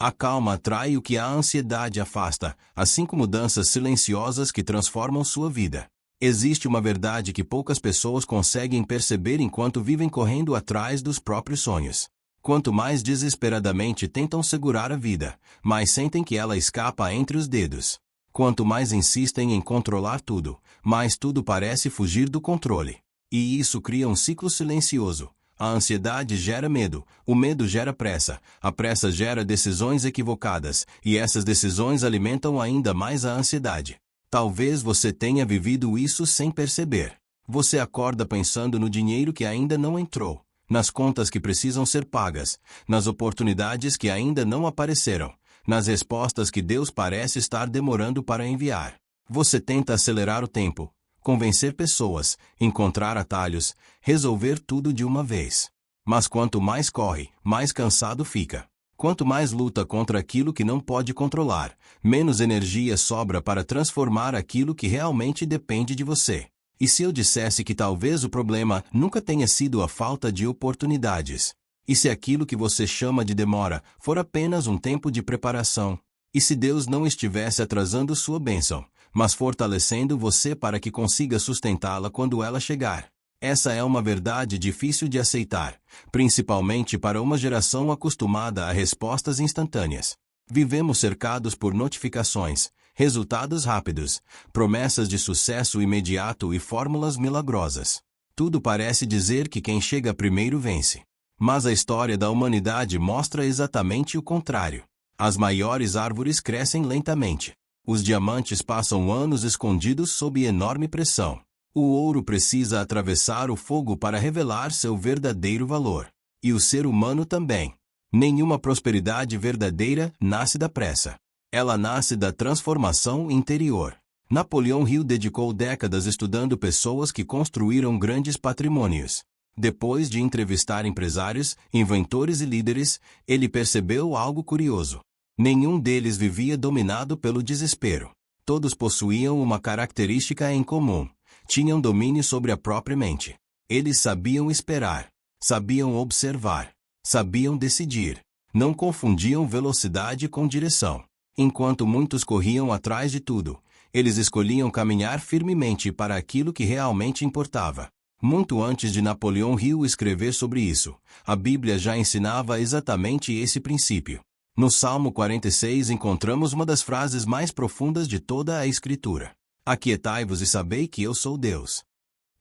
A calma atrai o que a ansiedade afasta, assim como mudanças silenciosas que transformam sua vida. Existe uma verdade que poucas pessoas conseguem perceber enquanto vivem correndo atrás dos próprios sonhos. Quanto mais desesperadamente tentam segurar a vida, mais sentem que ela escapa entre os dedos. Quanto mais insistem em controlar tudo, mais tudo parece fugir do controle. E isso cria um ciclo silencioso. A ansiedade gera medo, o medo gera pressa, a pressa gera decisões equivocadas, e essas decisões alimentam ainda mais a ansiedade. Talvez você tenha vivido isso sem perceber. Você acorda pensando no dinheiro que ainda não entrou, nas contas que precisam ser pagas, nas oportunidades que ainda não apareceram, nas respostas que Deus parece estar demorando para enviar. Você tenta acelerar o tempo, convencer pessoas, encontrar atalhos, resolver tudo de uma vez. Mas quanto mais corre, mais cansado fica. Quanto mais luta contra aquilo que não pode controlar, menos energia sobra para transformar aquilo que realmente depende de você. E se eu dissesse que talvez o problema nunca tenha sido a falta de oportunidades? E se aquilo que você chama de demora for apenas um tempo de preparação? E se Deus não estivesse atrasando sua bênção, mas fortalecendo você para que consiga sustentá-la quando ela chegar? Essa é uma verdade difícil de aceitar, principalmente para uma geração acostumada a respostas instantâneas. Vivemos cercados por notificações, resultados rápidos, promessas de sucesso imediato e fórmulas milagrosas. Tudo parece dizer que quem chega primeiro vence. Mas a história da humanidade mostra exatamente o contrário. As maiores árvores crescem lentamente. Os diamantes passam anos escondidos sob enorme pressão. O ouro precisa atravessar o fogo para revelar seu verdadeiro valor. E o ser humano também. Nenhuma prosperidade verdadeira nasce da pressa. Ela nasce da transformação interior. Napoleão Hill dedicou décadas estudando pessoas que construíram grandes patrimônios. Depois de entrevistar empresários, inventores e líderes, ele percebeu algo curioso. Nenhum deles vivia dominado pelo desespero. Todos possuíam uma característica em comum. Tinham domínio sobre a própria mente. Eles sabiam esperar, sabiam observar, sabiam decidir. Não confundiam velocidade com direção. Enquanto muitos corriam atrás de tudo, eles escolhiam caminhar firmemente para aquilo que realmente importava. Muito antes de Napoleão Hill escrever sobre isso, a Bíblia já ensinava exatamente esse princípio. No Salmo 46 encontramos uma das frases mais profundas de toda a Escritura. Aquietai-vos e sabei que eu sou Deus.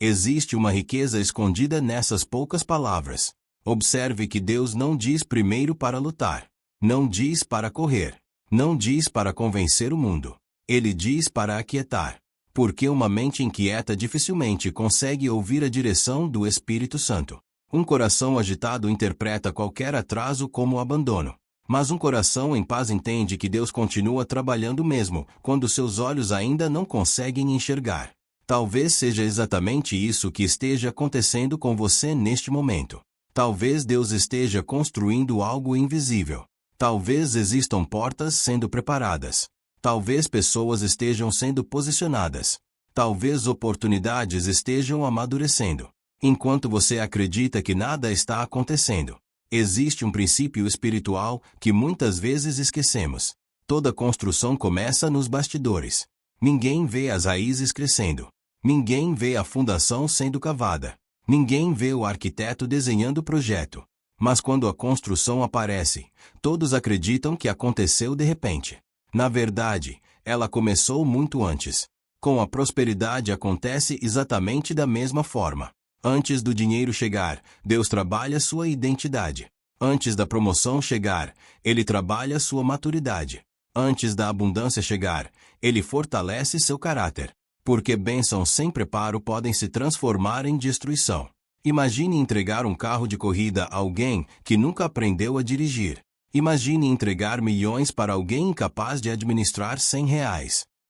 Existe uma riqueza escondida nessas poucas palavras. Observe que Deus não diz primeiro para lutar. Não diz para correr. Não diz para convencer o mundo. Ele diz para aquietar. Porque uma mente inquieta dificilmente consegue ouvir a direção do Espírito Santo. Um coração agitado interpreta qualquer atraso como abandono. Mas um coração em paz entende que Deus continua trabalhando mesmo, quando seus olhos ainda não conseguem enxergar. Talvez seja exatamente isso que esteja acontecendo com você neste momento. Talvez Deus esteja construindo algo invisível. Talvez existam portas sendo preparadas. Talvez pessoas estejam sendo posicionadas. Talvez oportunidades estejam amadurecendo. Enquanto você acredita que nada está acontecendo, existe um princípio espiritual que muitas vezes esquecemos. Toda construção começa nos bastidores. Ninguém vê as raízes crescendo. Ninguém vê a fundação sendo cavada. Ninguém vê o arquiteto desenhando o projeto. Mas quando a construção aparece, todos acreditam que aconteceu de repente. Na verdade, ela começou muito antes. Com a prosperidade acontece exatamente da mesma forma. Antes do dinheiro chegar, Deus trabalha sua identidade. Antes da promoção chegar, Ele trabalha sua maturidade. Antes da abundância chegar, Ele fortalece seu caráter. Porque bênçãos sem preparo podem se transformar em destruição. Imagine entregar um carro de corrida a alguém que nunca aprendeu a dirigir. Imagine entregar milhões para alguém incapaz de administrar R$ 100.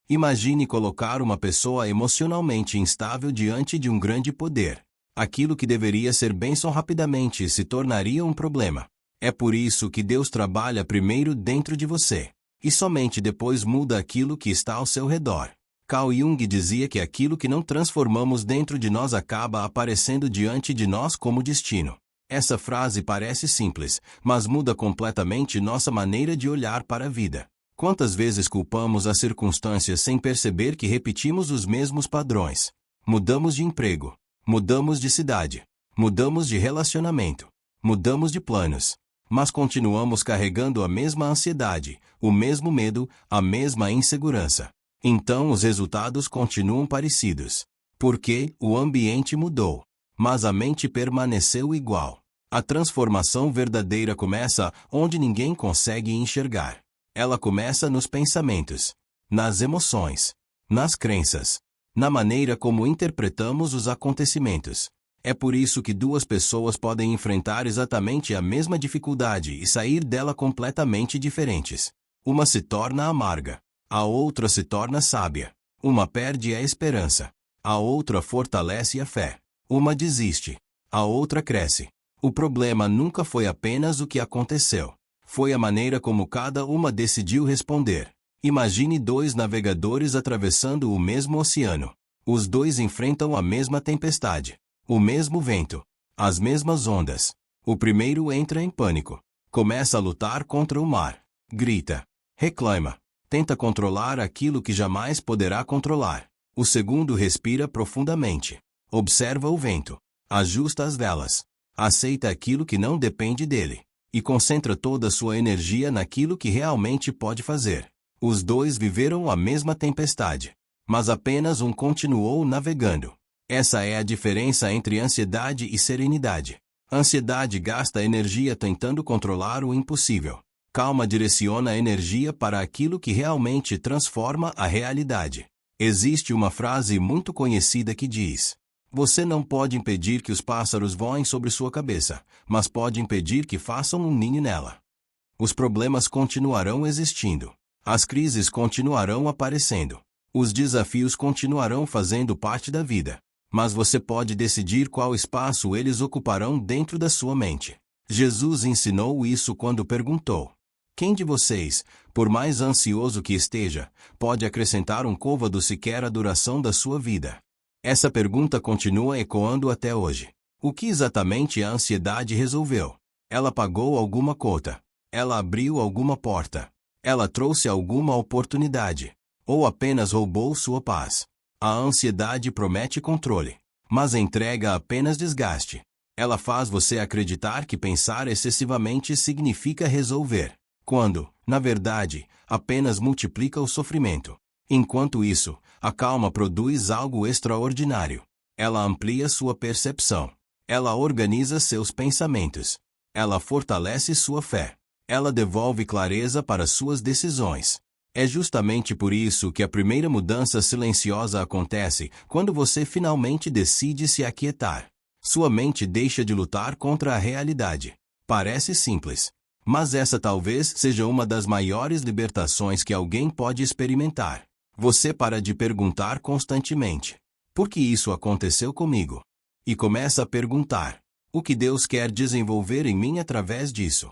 Imagine colocar uma pessoa emocionalmente instável diante de um grande poder. Aquilo que deveria ser bênção rapidamente se tornaria um problema. É por isso que Deus trabalha primeiro dentro de você. E somente depois muda aquilo que está ao seu redor. Carl Jung dizia que aquilo que não transformamos dentro de nós acaba aparecendo diante de nós como destino. Essa frase parece simples, mas muda completamente nossa maneira de olhar para a vida. Quantas vezes culpamos as circunstâncias sem perceber que repetimos os mesmos padrões? Mudamos de emprego, mudamos de cidade, mudamos de relacionamento, mudamos de planos, mas continuamos carregando a mesma ansiedade, o mesmo medo, a mesma insegurança. Então os resultados continuam parecidos. Porque o ambiente mudou, mas a mente permaneceu igual. A transformação verdadeira começa onde ninguém consegue enxergar. Ela começa nos pensamentos, nas emoções, nas crenças, na maneira como interpretamos os acontecimentos. É por isso que duas pessoas podem enfrentar exatamente a mesma dificuldade e sair dela completamente diferentes. Uma se torna amarga, a outra se torna sábia. Uma perde a esperança, a outra fortalece a fé. Uma desiste, a outra cresce. O problema nunca foi apenas o que aconteceu. Foi a maneira como cada uma decidiu responder. Imagine dois navegadores atravessando o mesmo oceano. Os dois enfrentam a mesma tempestade, o mesmo vento, as mesmas ondas. O primeiro entra em pânico. Começa a lutar contra o mar. Grita, reclama, tenta controlar aquilo que jamais poderá controlar. O segundo respira profundamente. Observa o vento. Ajusta as velas. Aceita aquilo que não depende dele. E concentra toda a sua energia naquilo que realmente pode fazer. Os dois viveram a mesma tempestade, mas apenas um continuou navegando. Essa é a diferença entre ansiedade e serenidade. Ansiedade gasta energia tentando controlar o impossível. Calma direciona a energia para aquilo que realmente transforma a realidade. Existe uma frase muito conhecida que diz: você não pode impedir que os pássaros voem sobre sua cabeça, mas pode impedir que façam um ninho nela. Os problemas continuarão existindo. As crises continuarão aparecendo. Os desafios continuarão fazendo parte da vida. Mas você pode decidir qual espaço eles ocuparão dentro da sua mente. Jesus ensinou isso quando perguntou: quem de vocês, por mais ansioso que esteja, pode acrescentar um côvado sequer à duração da sua vida? Essa pergunta continua ecoando até hoje. O que exatamente a ansiedade resolveu? Ela pagou alguma conta? Ela abriu alguma porta? Ela trouxe alguma oportunidade? Ou apenas roubou sua paz? A ansiedade promete controle, mas entrega apenas desgaste. Ela faz você acreditar que pensar excessivamente significa resolver, quando, na verdade, apenas multiplica o sofrimento. Enquanto isso, a calma produz algo extraordinário. Ela amplia sua percepção. Ela organiza seus pensamentos. Ela fortalece sua fé. Ela devolve clareza para suas decisões. É justamente por isso que a primeira mudança silenciosa acontece quando você finalmente decide se aquietar. Sua mente deixa de lutar contra a realidade. Parece simples, mas essa talvez seja uma das maiores libertações que alguém pode experimentar. Você para de perguntar constantemente: por que isso aconteceu comigo? E começa a perguntar: o que Deus quer desenvolver em mim através disso?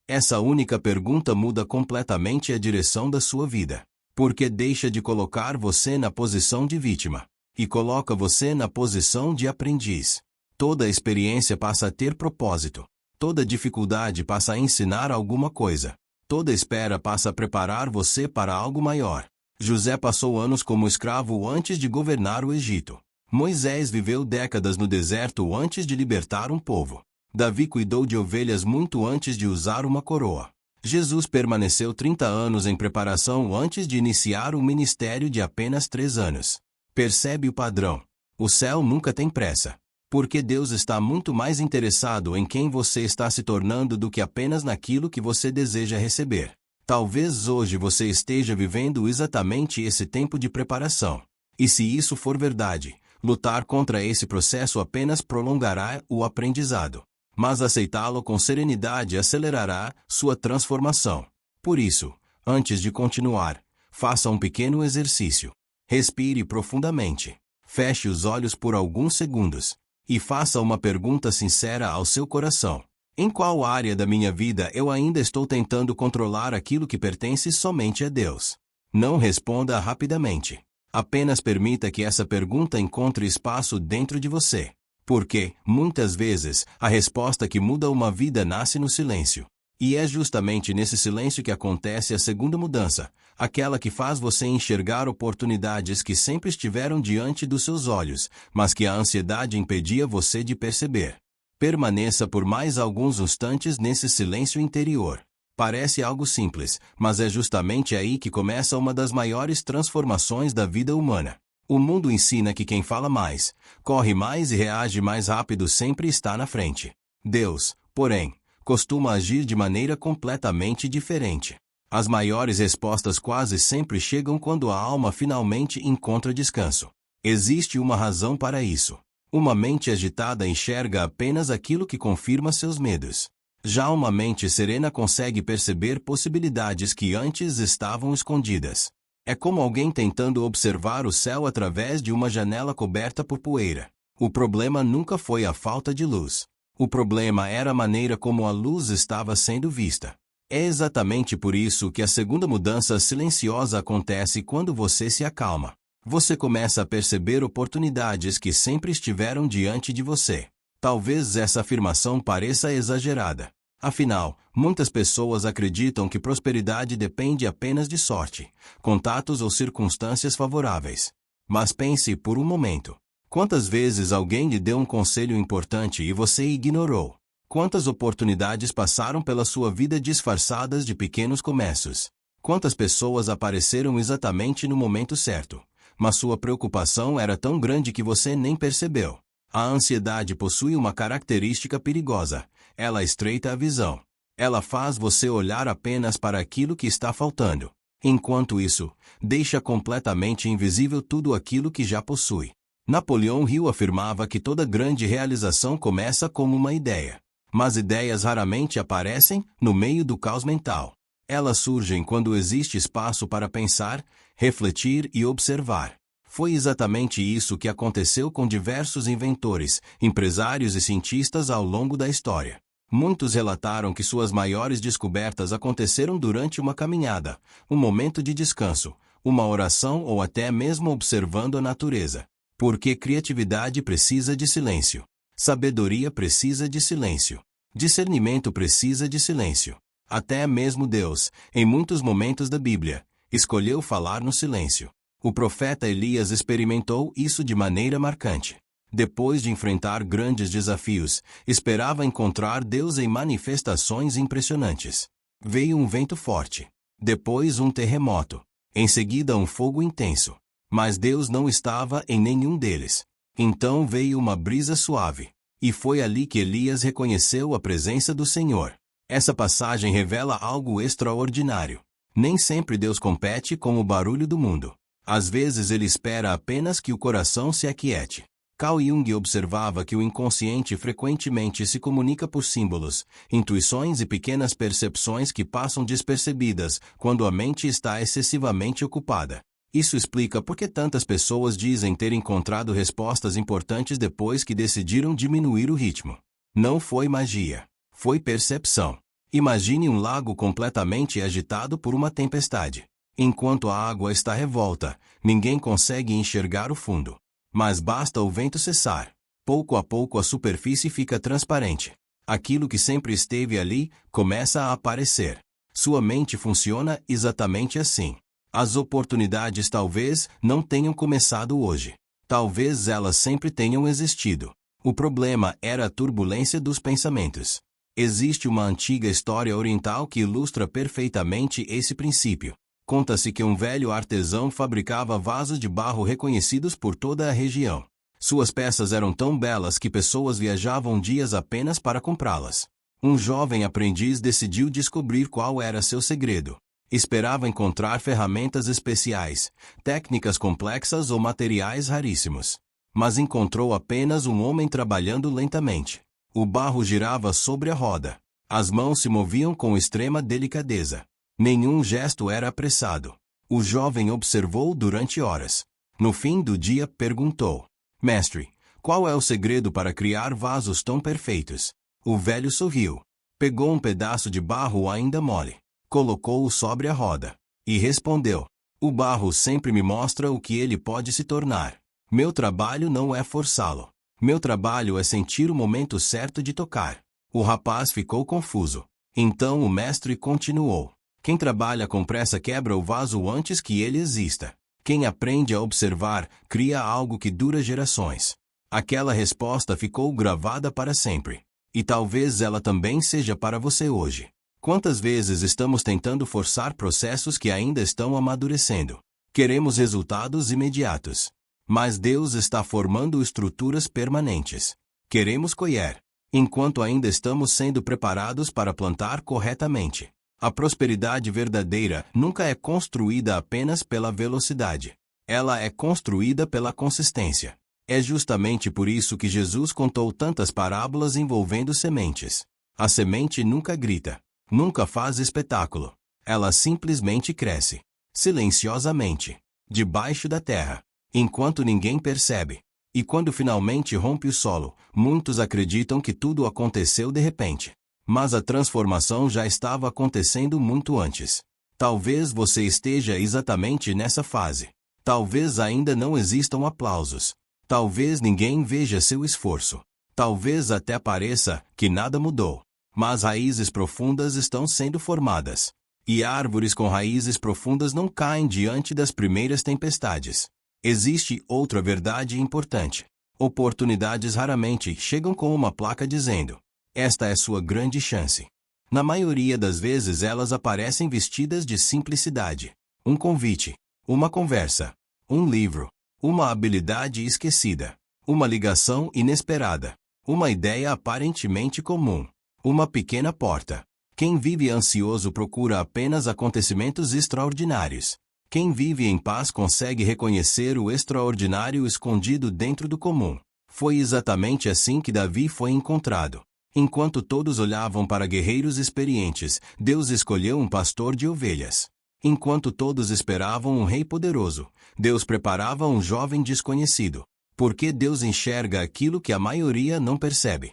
Essa única pergunta muda completamente a direção da sua vida, porque deixa de colocar você na posição de vítima e coloca você na posição de aprendiz. Toda experiência passa a ter propósito. Toda dificuldade passa a ensinar alguma coisa. Toda espera passa a preparar você para algo maior. José passou anos como escravo antes de governar o Egito. Moisés viveu décadas no deserto antes de libertar um povo. Davi cuidou de ovelhas muito antes de usar uma coroa. Jesus permaneceu 30 anos em preparação antes de iniciar um ministério de apenas 3 anos. Percebe o padrão? O céu nunca tem pressa. Porque Deus está muito mais interessado em quem você está se tornando do que apenas naquilo que você deseja receber. Talvez hoje você esteja vivendo exatamente esse tempo de preparação. E se isso for verdade, lutar contra esse processo apenas prolongará o aprendizado. Mas aceitá-lo com serenidade acelerará sua transformação. Por isso, antes de continuar, faça um pequeno exercício. Respire profundamente. Feche os olhos por alguns segundos. E faça uma pergunta sincera ao seu coração. Em qual área da minha vida eu ainda estou tentando controlar aquilo que pertence somente a Deus? Não responda rapidamente. Apenas permita que essa pergunta encontre espaço dentro de você. Porque, muitas vezes, a resposta que muda uma vida nasce no silêncio. E é justamente nesse silêncio que acontece a segunda mudança, aquela que faz você enxergar oportunidades que sempre estiveram diante dos seus olhos, mas que a ansiedade impedia você de perceber. Permaneça por mais alguns instantes nesse silêncio interior. Parece algo simples, mas é justamente aí que começa uma das maiores transformações da vida humana. O mundo ensina que quem fala mais, corre mais e reage mais rápido sempre está na frente. Deus, porém, costuma agir de maneira completamente diferente. As maiores respostas quase sempre chegam quando a alma finalmente encontra descanso. Existe uma razão para isso. Uma mente agitada enxerga apenas aquilo que confirma seus medos. Já uma mente serena consegue perceber possibilidades que antes estavam escondidas. É como alguém tentando observar o céu através de uma janela coberta por poeira. O problema nunca foi a falta de luz. O problema era a maneira como a luz estava sendo vista. É exatamente por isso que a segunda mudança silenciosa acontece quando você se acalma. Você começa a perceber oportunidades que sempre estiveram diante de você. Talvez essa afirmação pareça exagerada. Afinal, muitas pessoas acreditam que prosperidade depende apenas de sorte, contatos ou circunstâncias favoráveis. Mas pense por um momento. Quantas vezes alguém lhe deu um conselho importante e você ignorou? Quantas oportunidades passaram pela sua vida disfarçadas de pequenos começos? Quantas pessoas apareceram exatamente no momento certo, mas sua preocupação era tão grande que você nem percebeu? A ansiedade possui uma característica perigosa. Ela estreita a visão. Ela faz você olhar apenas para aquilo que está faltando. Enquanto isso, deixa completamente invisível tudo aquilo que já possui. Napoleão Hill afirmava que toda grande realização começa como uma ideia. Mas ideias raramente aparecem no meio do caos mental. Elas surgem quando existe espaço para pensar, refletir e observar. Foi exatamente isso que aconteceu com diversos inventores, empresários e cientistas ao longo da história. Muitos relataram que suas maiores descobertas aconteceram durante uma caminhada, um momento de descanso, uma oração ou até mesmo observando a natureza. Porque criatividade precisa de silêncio. Sabedoria precisa de silêncio. Discernimento precisa de silêncio. Até mesmo Deus, em muitos momentos da Bíblia, escolheu falar no silêncio. O profeta Elias experimentou isso de maneira marcante. Depois de enfrentar grandes desafios, esperava encontrar Deus em manifestações impressionantes. Veio um vento forte. Depois um terremoto. Em seguida um fogo intenso. Mas Deus não estava em nenhum deles. Então veio uma brisa suave. E foi ali que Elias reconheceu a presença do Senhor. Essa passagem revela algo extraordinário. Nem sempre Deus compete com o barulho do mundo. Às vezes ele espera apenas que o coração se aquiete. Carl Jung observava que o inconsciente frequentemente se comunica por símbolos, intuições e pequenas percepções que passam despercebidas quando a mente está excessivamente ocupada. Isso explica por que tantas pessoas dizem ter encontrado respostas importantes depois que decidiram diminuir o ritmo. Não foi magia. Foi percepção. Imagine um lago completamente agitado por uma tempestade. Enquanto a água está revolta, ninguém consegue enxergar o fundo. Mas basta o vento cessar. Pouco a pouco a superfície fica transparente. Aquilo que sempre esteve ali começa a aparecer. Sua mente funciona exatamente assim. As oportunidades talvez não tenham começado hoje. Talvez elas sempre tenham existido. O problema era a turbulência dos pensamentos. Existe uma antiga história oriental que ilustra perfeitamente esse princípio. Conta-se que um velho artesão fabricava vasos de barro reconhecidos por toda a região. Suas peças eram tão belas que pessoas viajavam dias apenas para comprá-las. Um jovem aprendiz decidiu descobrir qual era seu segredo. Esperava encontrar ferramentas especiais, técnicas complexas ou materiais raríssimos. Mas encontrou apenas um homem trabalhando lentamente. O barro girava sobre a roda. As mãos se moviam com extrema delicadeza. Nenhum gesto era apressado. O jovem observou durante horas. No fim do dia perguntou: Mestre, qual é o segredo para criar vasos tão perfeitos? O velho sorriu. Pegou um pedaço de barro ainda mole. Colocou-o sobre a roda. E respondeu: O barro sempre me mostra o que ele pode se tornar. Meu trabalho não é forçá-lo. Meu trabalho é sentir o momento certo de tocar. O rapaz ficou confuso. Então o mestre continuou. Quem trabalha com pressa quebra o vaso antes que ele exista. Quem aprende a observar, cria algo que dura gerações. Aquela resposta ficou gravada para sempre. E talvez ela também seja para você hoje. Quantas vezes estamos tentando forçar processos que ainda estão amadurecendo? Queremos resultados imediatos. Mas Deus está formando estruturas permanentes. Queremos colher, enquanto ainda estamos sendo preparados para plantar corretamente. A prosperidade verdadeira nunca é construída apenas pela velocidade. Ela é construída pela consistência. É justamente por isso que Jesus contou tantas parábolas envolvendo sementes. A semente nunca grita, nunca faz espetáculo. Ela simplesmente cresce, silenciosamente, debaixo da terra, enquanto ninguém percebe. E quando finalmente rompe o solo, muitos acreditam que tudo aconteceu de repente. Mas a transformação já estava acontecendo muito antes. Talvez você esteja exatamente nessa fase. Talvez ainda não existam aplausos. Talvez ninguém veja seu esforço. Talvez até pareça que nada mudou. Mas raízes profundas estão sendo formadas. E árvores com raízes profundas não caem diante das primeiras tempestades. Existe outra verdade importante. Oportunidades raramente chegam com uma placa dizendo: esta é sua grande chance. Na maioria das vezes elas aparecem vestidas de simplicidade. Um convite, uma conversa, um livro, uma habilidade esquecida, uma ligação inesperada, uma ideia aparentemente comum, uma pequena porta. Quem vive ansioso procura apenas acontecimentos extraordinários. Quem vive em paz consegue reconhecer o extraordinário escondido dentro do comum. Foi exatamente assim que Davi foi encontrado. Enquanto todos olhavam para guerreiros experientes, Deus escolheu um pastor de ovelhas. Enquanto todos esperavam um rei poderoso, Deus preparava um jovem desconhecido. Porque Deus enxerga aquilo que a maioria não percebe.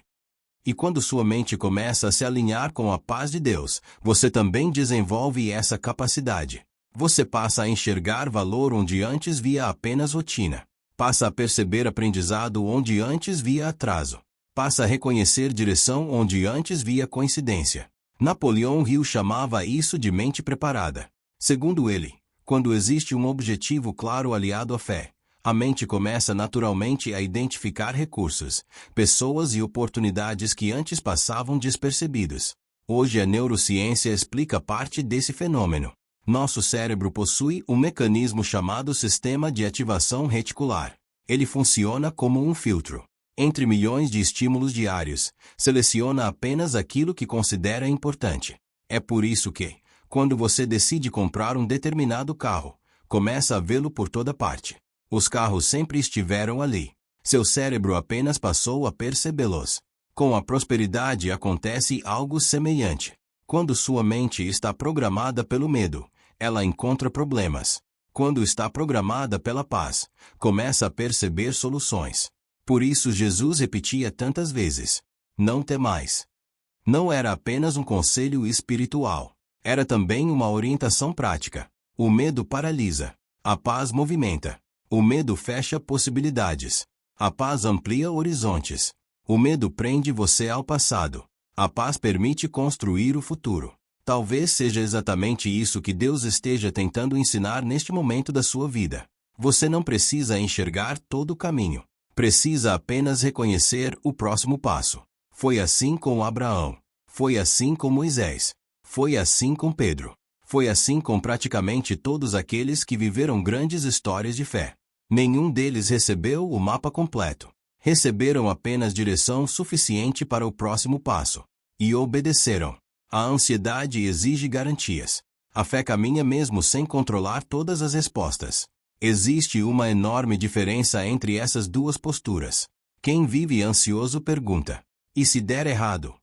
E quando sua mente começa a se alinhar com a paz de Deus, você também desenvolve essa capacidade. Você passa a enxergar valor onde antes via apenas rotina. Passa a perceber aprendizado onde antes via atraso. Passa a reconhecer direção onde antes via coincidência. Napoleão Hill chamava isso de mente preparada. Segundo ele, quando existe um objetivo claro aliado à fé, a mente começa naturalmente a identificar recursos, pessoas e oportunidades que antes passavam despercebidos. Hoje a neurociência explica parte desse fenômeno. Nosso cérebro possui um mecanismo chamado sistema de ativação reticular. Ele funciona como um filtro. Entre milhões de estímulos diários, seleciona apenas aquilo que considera importante. É por isso que, quando você decide comprar um determinado carro, começa a vê-lo por toda parte. Os carros sempre estiveram ali. Seu cérebro apenas passou a percebê-los. Com a prosperidade acontece algo semelhante. Quando sua mente está programada pelo medo, ela encontra problemas. Quando está programada pela paz, começa a perceber soluções. Por isso Jesus repetia tantas vezes: não temais. Não era apenas um conselho espiritual. Era também uma orientação prática. O medo paralisa. A paz movimenta. O medo fecha possibilidades. A paz amplia horizontes. O medo prende você ao passado. A paz permite construir o futuro. Talvez seja exatamente isso que Deus esteja tentando ensinar neste momento da sua vida. Você não precisa enxergar todo o caminho. Precisa apenas reconhecer o próximo passo. Foi assim com Abraão. Foi assim com Moisés. Foi assim com Pedro. Foi assim com praticamente todos aqueles que viveram grandes histórias de fé. Nenhum deles recebeu o mapa completo. Receberam apenas direção suficiente para o próximo passo. E obedeceram. A ansiedade exige garantias. A fé caminha mesmo sem controlar todas as respostas. Existe uma enorme diferença entre essas duas posturas. Quem vive ansioso pergunta: e se der errado?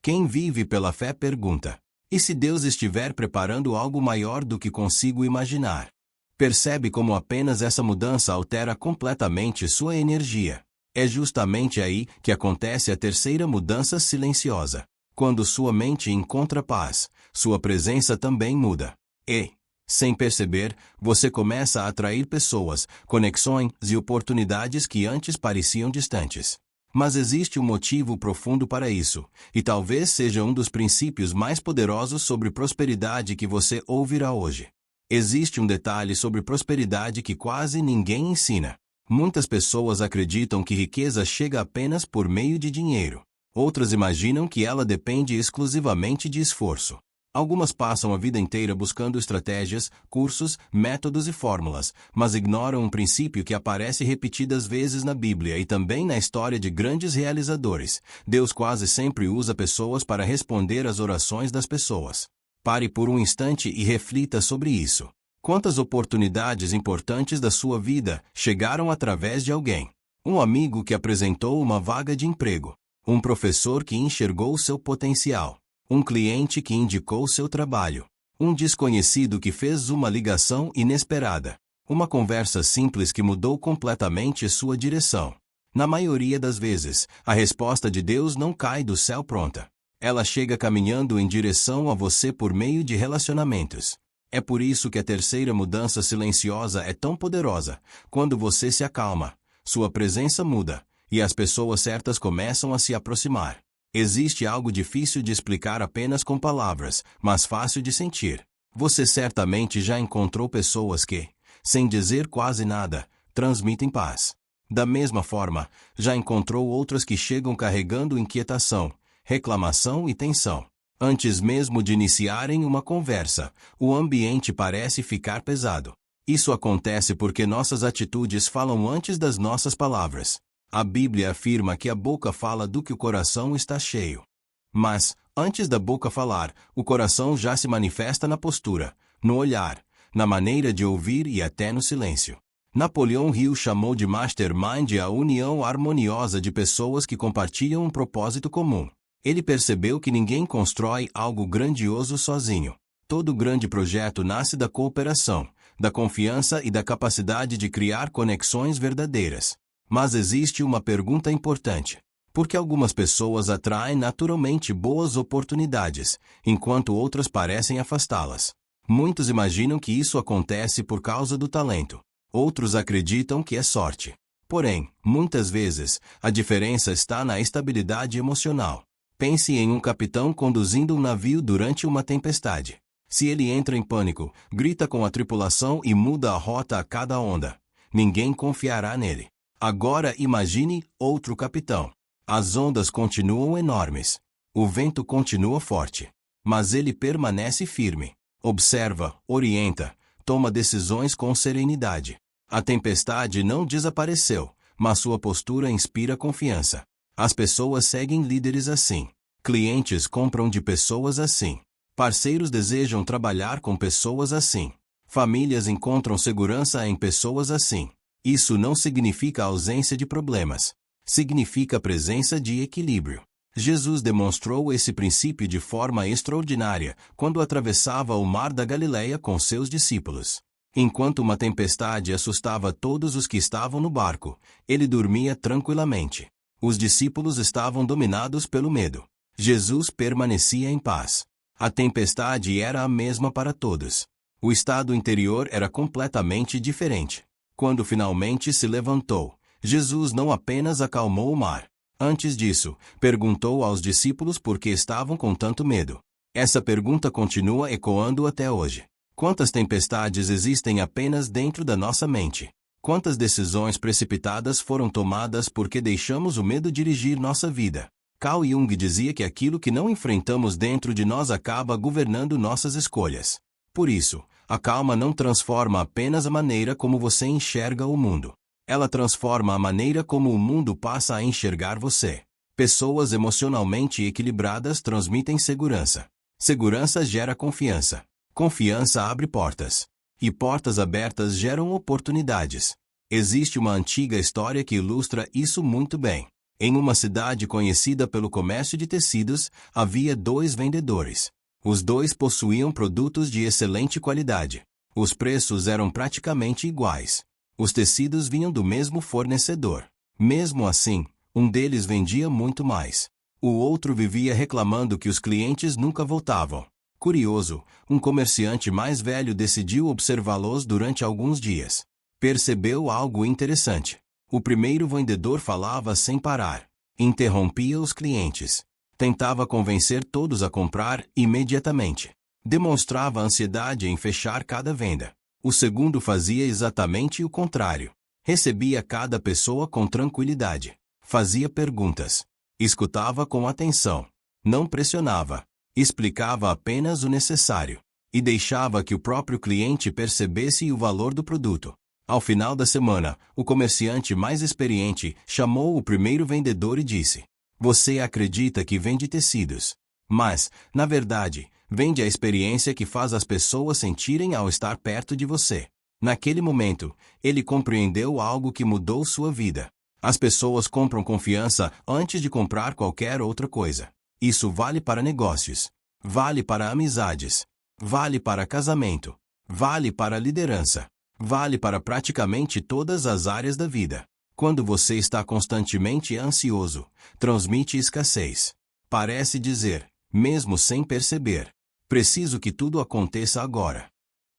Quem vive pela fé pergunta: e se Deus estiver preparando algo maior do que consigo imaginar? Percebe como apenas essa mudança altera completamente sua energia. É justamente aí que acontece a terceira mudança silenciosa. Quando sua mente encontra paz, sua presença também muda. E, Sem perceber, você começa a atrair pessoas, conexões e oportunidades que antes pareciam distantes. Mas existe um motivo profundo para isso, e talvez seja um dos princípios mais poderosos sobre prosperidade que você ouvirá hoje. Existe um detalhe sobre prosperidade que quase ninguém ensina. Muitas pessoas acreditam que riqueza chega apenas por meio de dinheiro. Outras imaginam que ela depende exclusivamente de esforço. Algumas passam a vida inteira buscando estratégias, cursos, métodos e fórmulas, mas ignoram um princípio que aparece repetidas vezes na Bíblia e também na história de grandes realizadores. Deus quase sempre usa pessoas para responder às orações das pessoas. Pare por um instante e reflita sobre isso. Quantas oportunidades importantes da sua vida chegaram através de alguém? Um amigo que apresentou uma vaga de emprego. Um professor que enxergou seu potencial. Um cliente que indicou seu trabalho. Um desconhecido que fez uma ligação inesperada. Uma conversa simples que mudou completamente sua direção. Na maioria das vezes, a resposta de Deus não cai do céu pronta. Ela chega caminhando em direção a você por meio de relacionamentos. É por isso que a terceira mudança silenciosa é tão poderosa. Quando você se acalma, sua presença muda, e as pessoas certas começam a se aproximar. Existe algo difícil de explicar apenas com palavras, mas fácil de sentir. Você certamente já encontrou pessoas que, sem dizer quase nada, transmitem paz. Da mesma forma, já encontrou outras que chegam carregando inquietação, reclamação e tensão. Antes mesmo de iniciarem uma conversa, o ambiente parece ficar pesado. Isso acontece porque nossas atitudes falam antes das nossas palavras. A Bíblia afirma que a boca fala do que o coração está cheio. Mas, antes da boca falar, o coração já se manifesta na postura, no olhar, na maneira de ouvir e até no silêncio. Napoleão Hill chamou de mastermind a união harmoniosa de pessoas que compartilham um propósito comum. Ele percebeu que ninguém constrói algo grandioso sozinho. Todo grande projeto nasce da cooperação, da confiança e da capacidade de criar conexões verdadeiras. Mas existe uma pergunta importante. Por que algumas pessoas atraem naturalmente boas oportunidades, enquanto outras parecem afastá-las? Muitos imaginam que isso acontece por causa do talento. Outros acreditam que é sorte. Porém, muitas vezes, a diferença está na estabilidade emocional. Pense em um capitão conduzindo um navio durante uma tempestade. Se ele entra em pânico, grita com a tripulação e muda a rota a cada onda, ninguém confiará nele. Agora imagine outro capitão. As ondas continuam enormes. O vento continua forte. Mas ele permanece firme. Observa, orienta, toma decisões com serenidade. A tempestade não desapareceu, mas sua postura inspira confiança. As pessoas seguem líderes assim. Clientes compram de pessoas assim. Parceiros desejam trabalhar com pessoas assim. Famílias encontram segurança em pessoas assim. Isso não significa ausência de problemas. Significa presença de equilíbrio. Jesus demonstrou esse princípio de forma extraordinária quando atravessava o mar da Galileia com seus discípulos. Enquanto uma tempestade assustava todos os que estavam no barco, ele dormia tranquilamente. Os discípulos estavam dominados pelo medo. Jesus permanecia em paz. A tempestade era a mesma para todos. O estado interior era completamente diferente. Quando finalmente se levantou, Jesus não apenas acalmou o mar. Antes disso, perguntou aos discípulos por que estavam com tanto medo. Essa pergunta continua ecoando até hoje. Quantas tempestades existem apenas dentro da nossa mente? Quantas decisões precipitadas foram tomadas porque deixamos o medo dirigir nossa vida? Carl Jung dizia que aquilo que não enfrentamos dentro de nós acaba governando nossas escolhas. Por isso, a calma não transforma apenas a maneira como você enxerga o mundo. Ela transforma a maneira como o mundo passa a enxergar você. Pessoas emocionalmente equilibradas transmitem segurança. Segurança gera confiança. Confiança abre portas. E portas abertas geram oportunidades. Existe uma antiga história que ilustra isso muito bem. Em uma cidade conhecida pelo comércio de tecidos, havia 2 vendedores. Os 2 possuíam produtos de excelente qualidade. Os preços eram praticamente iguais. Os tecidos vinham do mesmo fornecedor. Mesmo assim, um deles vendia muito mais. O outro vivia reclamando que os clientes nunca voltavam. Curioso, um comerciante mais velho decidiu observá-los durante alguns dias. Percebeu algo interessante. O primeiro vendedor falava sem parar. Interrompia os clientes. Tentava convencer todos a comprar imediatamente. Demonstrava ansiedade em fechar cada venda. O segundo fazia exatamente o contrário. Recebia cada pessoa com tranquilidade. Fazia perguntas. Escutava com atenção. Não pressionava. Explicava apenas o necessário. E deixava que o próprio cliente percebesse o valor do produto. Ao final da semana, o comerciante mais experiente chamou o primeiro vendedor e disse: "Você acredita que vende tecidos. Mas, na verdade, vende a experiência que faz as pessoas sentirem ao estar perto de você." Naquele momento, ele compreendeu algo que mudou sua vida. As pessoas compram confiança antes de comprar qualquer outra coisa. Isso vale para negócios. Vale para amizades. Vale para casamento. Vale para liderança. Vale para praticamente todas as áreas da vida. Quando você está constantemente ansioso, transmite escassez. Parece dizer, mesmo sem perceber: "Preciso que tudo aconteça agora."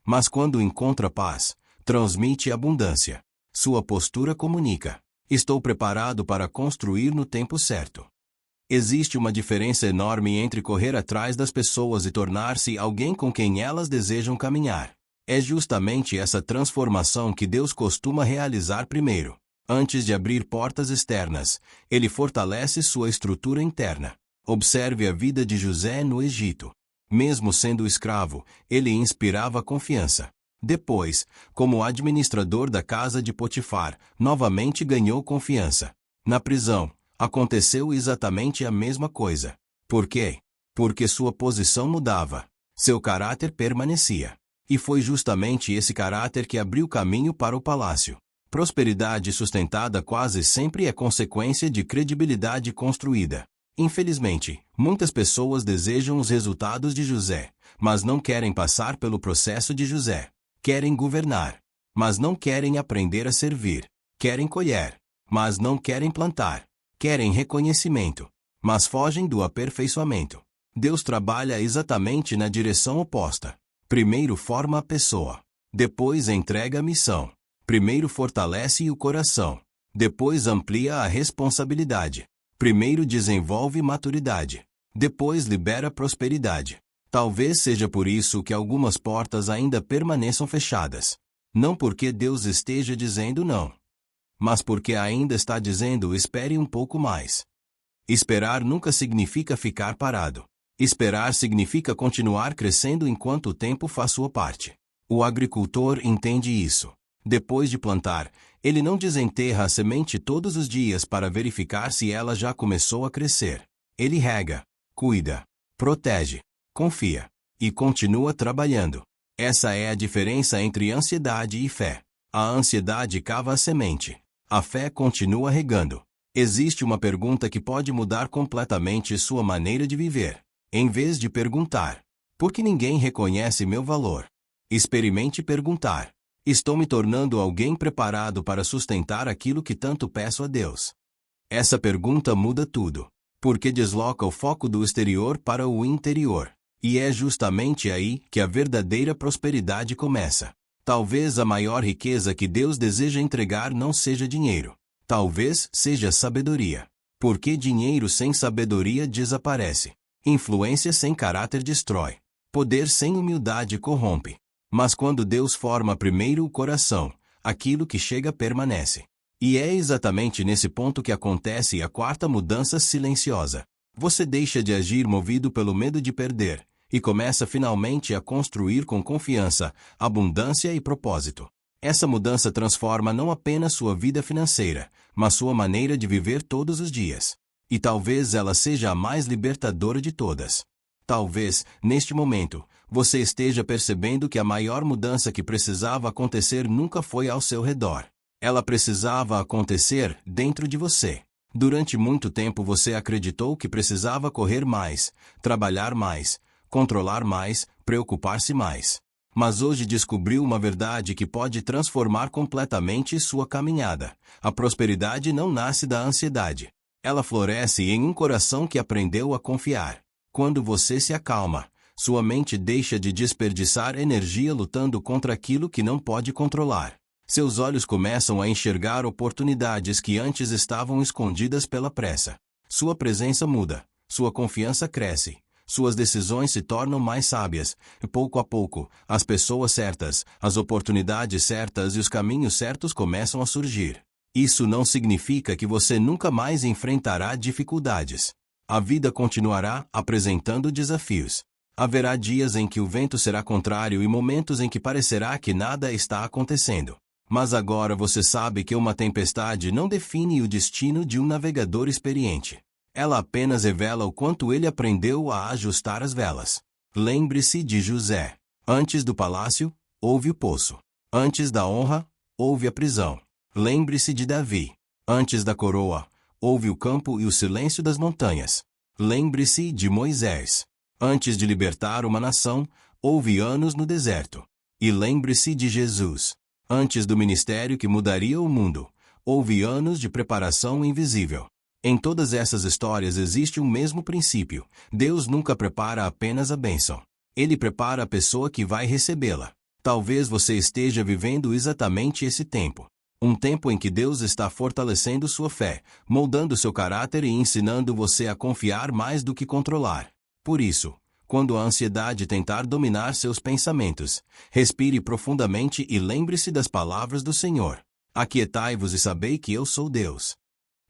Mas quando encontra paz, transmite abundância. Sua postura comunica: "Estou preparado para construir no tempo certo." Existe uma diferença enorme entre correr atrás das pessoas e tornar-se alguém com quem elas desejam caminhar. É justamente essa transformação que Deus costuma realizar primeiro. Antes de abrir portas externas, Ele fortalece sua estrutura interna. Observe a vida de José no Egito. Mesmo sendo escravo, ele inspirava confiança. Depois, como administrador da casa de Potifar, novamente ganhou confiança. Na prisão, aconteceu exatamente a mesma coisa. Por quê? Porque sua posição mudava. Seu caráter permanecia. E foi justamente esse caráter que abriu caminho para o palácio. Prosperidade sustentada quase sempre é consequência de credibilidade construída. Infelizmente, muitas pessoas desejam os resultados de José, mas não querem passar pelo processo de José. Querem governar, mas não querem aprender a servir. Querem colher, mas não querem plantar. Querem reconhecimento, mas fogem do aperfeiçoamento. Deus trabalha exatamente na direção oposta. Primeiro forma a pessoa. Depois entrega a missão. Primeiro fortalece o coração. Depois amplia a responsabilidade. Primeiro desenvolve maturidade. Depois libera prosperidade. Talvez seja por isso que algumas portas ainda permaneçam fechadas. Não porque Deus esteja dizendo não, mas porque ainda está dizendo: espere um pouco mais. Esperar nunca significa ficar parado. Esperar significa continuar crescendo enquanto o tempo faz sua parte. O agricultor entende isso. Depois de plantar, ele não desenterra a semente todos os dias para verificar se ela já começou a crescer. Ele rega, cuida, protege, confia e continua trabalhando. Essa é a diferença entre ansiedade e fé. A ansiedade cava a semente. A fé continua regando. Existe uma pergunta que pode mudar completamente sua maneira de viver. Em vez de perguntar: "Por que ninguém reconhece meu valor?", experimente perguntar: "Estou me tornando alguém preparado para sustentar aquilo que tanto peço a Deus?" Essa pergunta muda tudo, porque desloca o foco do exterior para o interior. E é justamente aí que a verdadeira prosperidade começa. Talvez a maior riqueza que Deus deseja entregar não seja dinheiro. Talvez seja sabedoria. Porque dinheiro sem sabedoria desaparece. Influência sem caráter destrói. Poder sem humildade corrompe. Mas quando Deus forma primeiro o coração, aquilo que chega permanece. E é exatamente nesse ponto que acontece a quarta mudança silenciosa. Você deixa de agir movido pelo medo de perder, e começa finalmente a construir com confiança, abundância e propósito. Essa mudança transforma não apenas sua vida financeira, mas sua maneira de viver todos os dias. E talvez ela seja a mais libertadora de todas. Talvez, neste momento, você esteja percebendo que a maior mudança que precisava acontecer nunca foi ao seu redor. Ela precisava acontecer dentro de você. Durante muito tempo você acreditou que precisava correr mais, trabalhar mais, controlar mais, preocupar-se mais. Mas hoje descobriu uma verdade que pode transformar completamente sua caminhada. A prosperidade não nasce da ansiedade. Ela floresce em um coração que aprendeu a confiar. Quando você se acalma, Sua mente deixa de desperdiçar energia lutando contra aquilo que não pode controlar. Seus olhos começam a enxergar oportunidades que antes estavam escondidas pela pressa. Sua presença muda, sua confiança cresce, suas decisões se tornam mais sábias, e pouco a pouco, as pessoas certas, as oportunidades certas e os caminhos certos começam a surgir. Isso não significa que você nunca mais enfrentará dificuldades. A vida continuará apresentando desafios. Haverá dias em que o vento será contrário e momentos em que parecerá que nada está acontecendo. Mas agora você sabe que uma tempestade não define o destino de um navegador experiente. Ela apenas revela o quanto ele aprendeu a ajustar as velas. Lembre-se de José. Antes do palácio, houve o poço. Antes da honra, houve a prisão. Lembre-se de Davi. Antes da coroa, houve o campo e o silêncio das montanhas. Lembre-se de Moisés. Antes de libertar uma nação, houve anos no deserto. E lembre-se de Jesus. Antes do ministério que mudaria o mundo, houve anos de preparação invisível. Em todas essas histórias existe um mesmo princípio. Deus nunca prepara apenas a bênção. Ele prepara a pessoa que vai recebê-la. Talvez você esteja vivendo exatamente esse tempo. Um tempo em que Deus está fortalecendo sua fé, moldando seu caráter e ensinando você a confiar mais do que controlar. Por isso, quando a ansiedade tentar dominar seus pensamentos, respire profundamente e lembre-se das palavras do Senhor. Aquietai-vos e sabei que eu sou Deus.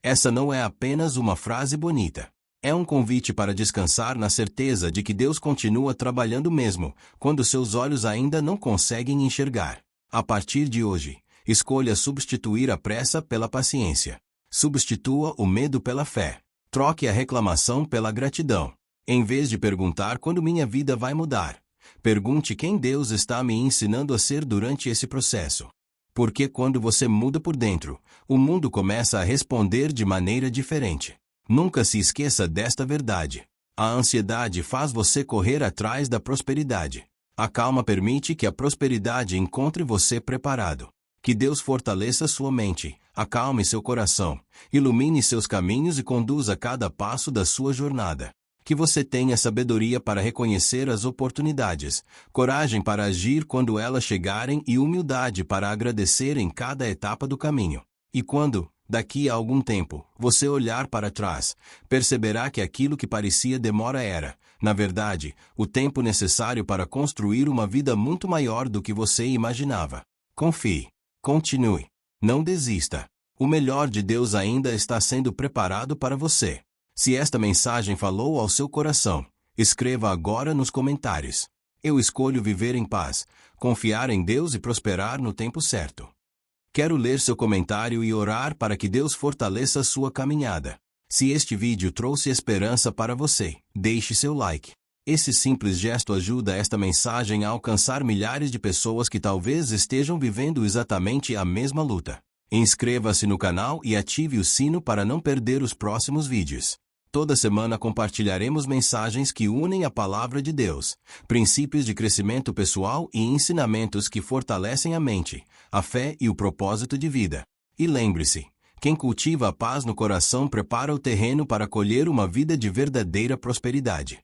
Essa não é apenas uma frase bonita. É um convite para descansar na certeza de que Deus continua trabalhando mesmo, quando seus olhos ainda não conseguem enxergar. A partir de hoje, escolha substituir a pressa pela paciência. Substitua o medo pela fé. Troque a reclamação pela gratidão. Em vez de perguntar quando minha vida vai mudar, pergunte quem Deus está me ensinando a ser durante esse processo. Porque quando você muda por dentro, o mundo começa a responder de maneira diferente. Nunca se esqueça desta verdade. A ansiedade faz você correr atrás da prosperidade. A calma permite que a prosperidade encontre você preparado. Que Deus fortaleça sua mente, acalme seu coração, ilumine seus caminhos e conduza cada passo da sua jornada. Que você tenha sabedoria para reconhecer as oportunidades, coragem para agir quando elas chegarem e humildade para agradecer em cada etapa do caminho. E quando, daqui a algum tempo, você olhar para trás, perceberá que aquilo que parecia demora era, na verdade, o tempo necessário para construir uma vida muito maior do que você imaginava. Confie. Continue. Não desista. O melhor de Deus ainda está sendo preparado para você. Se esta mensagem falou ao seu coração, escreva agora nos comentários. Eu escolho viver em paz, confiar em Deus e prosperar no tempo certo. Quero ler seu comentário e orar para que Deus fortaleça sua caminhada. Se este vídeo trouxe esperança para você, deixe seu like. Esse simples gesto ajuda esta mensagem a alcançar milhares de pessoas que talvez estejam vivendo exatamente a mesma luta. Inscreva-se no canal e ative o sino para não perder os próximos vídeos. Toda semana compartilharemos mensagens que unem a palavra de Deus, princípios de crescimento pessoal e ensinamentos que fortalecem a mente, a fé e o propósito de vida. E lembre-se, quem cultiva a paz no coração prepara o terreno para colher uma vida de verdadeira prosperidade.